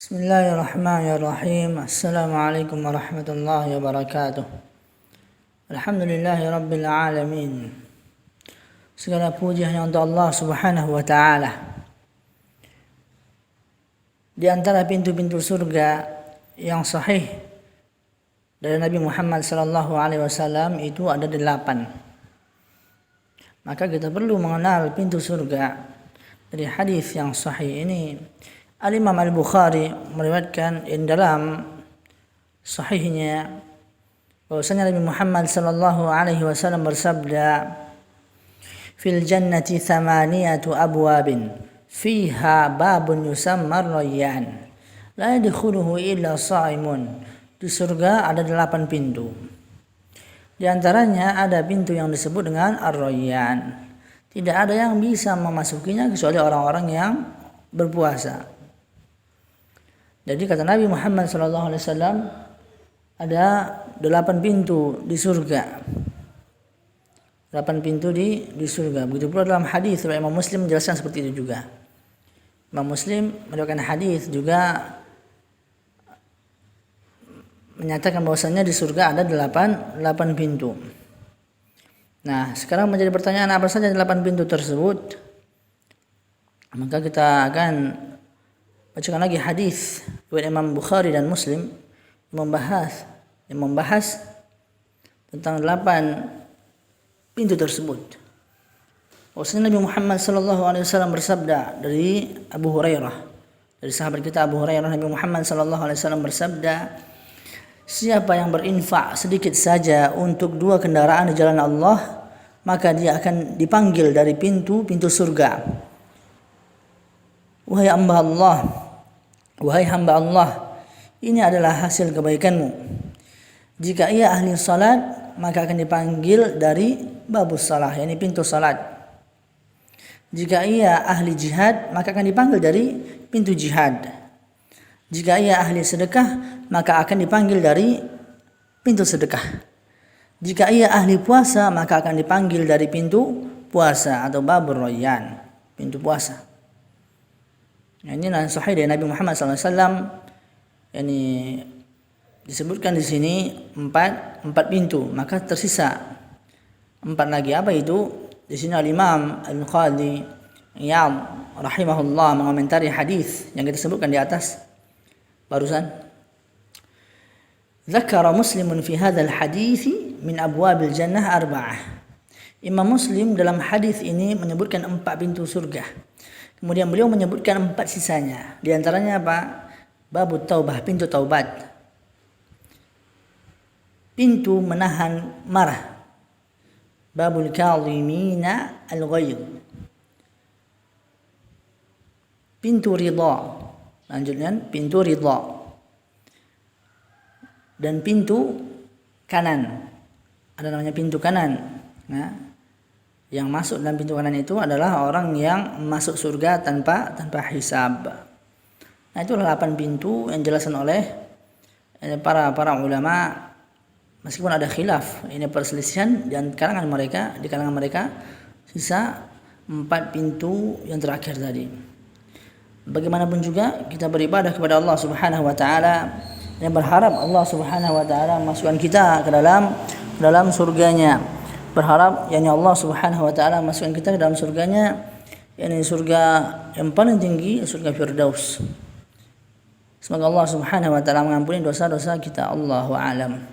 Bismillahirrahmanirrahim. Assalamualaikum warahmatullahi wabarakatuh. Alhamdulillahi rabbil alamin. Segala puji hanya untuk Allah subhanahu wa ta'ala. Di antara pintu-pintu surga yang sahih dari Nabi Muhammad sallallahu alaihi wasallam itu ada 8. Maka kita perlu mengenal pintu surga dari hadis yang sahih ini. Al-Imam Al-Bukhari meriwayatkan dalam sahihnya bahwasanya Nabi Muhammad sallallahu alaihi wasallam bersabda, "Fil jannati thamaniyatu abwabin, fiha babun yusamma ar-rayyan, la yadkhuluhu illa sha'imun." Di surga ada 8 pintu. Di antaranya ada pintu yang disebut dengan ar-rayyan. Tidak ada yang bisa memasukinya kecuali orang-orang yang berpuasa. Jadi kata Nabi Muhammad SAW ada 8 pintu di surga. 8 pintu di surga. Begitu pula dalam hadis Imam Muslim menjelaskan seperti itu juga. Imam Muslim meriwayatkan hadis juga menyatakan bahwasanya di surga ada 8 pintu. Nah, sekarang menjadi pertanyaan apa saja 8 pintu tersebut? Maka kita akan bacakan lagi hadis riwayat Imam Bukhari dan Muslim yang membahas tentang 8 pintu tersebut. Bahwasanya Nabi Muhammad sallallahu alaihi wasallam bersabda dari Abu Hurairah, dari sahabat kita Abu Hurairah, Nabi Muhammad sallallahu alaihi wasallam bersabda, "Siapa yang berinfak sedikit saja untuk 2 kendaraan di jalan Allah, maka dia akan dipanggil dari pintu-pintu surga. Wahai hamba Allah, ini adalah hasil kebaikanmu. Jika ia ahli salat, maka akan dipanggil dari babus salah, yakni pintu salat. Jika ia ahli jihad, maka akan dipanggil dari pintu jihad. Jika ia ahli sedekah, maka akan dipanggil dari pintu sedekah. Jika ia ahli puasa, maka akan dipanggil dari pintu puasa atau babur rayyan, pintu puasa." Ini adalah sahih dari Nabi Muhammad SAW. Ini disebutkan di sini 4 pintu, maka tersisa 4 lagi. Apa itu? Di sini Al-Imam Al-Qadhi Iyad rahimahullah mengomentari hadis yang kita sebutkan di atas barusan. Dzakara Muslimun fi hadzal hadits min abwabil jannah 4. Imam Muslim dalam hadis ini menyebutkan 4 pintu surga. Kemudian beliau menyebutkan 4 sisanya. Di antaranya apa? Babut taubah, pintu taubat. Pintu menahan marah. Babul kadhimina al-ghayz. Pintu ridha. Lanjutnya pintu ridha. Dan pintu kanan. Ada namanya pintu kanan. Nah, yang masuk dalam pintu kanan itu adalah orang yang masuk surga tanpa hisab. Nah, itu 8 pintu yang dijelaskan oleh para ulama, meskipun ada khilaf, ini perselisihan di kalangan mereka sisa 4 pintu yang terakhir tadi. Bagaimanapun juga kita beribadah kepada Allah Subhanahu wa taala dan berharap Allah Subhanahu wa taala masukkan kita ke dalam surganya. Berharap yakni Allah Subhanahu wa taala masukkan kita ke dalam surganya, yakni surga yang paling tinggi, surga Firdaus. Semoga Allah Subhanahu wa taala mengampuni dosa-dosa kita. Allahu a'lam.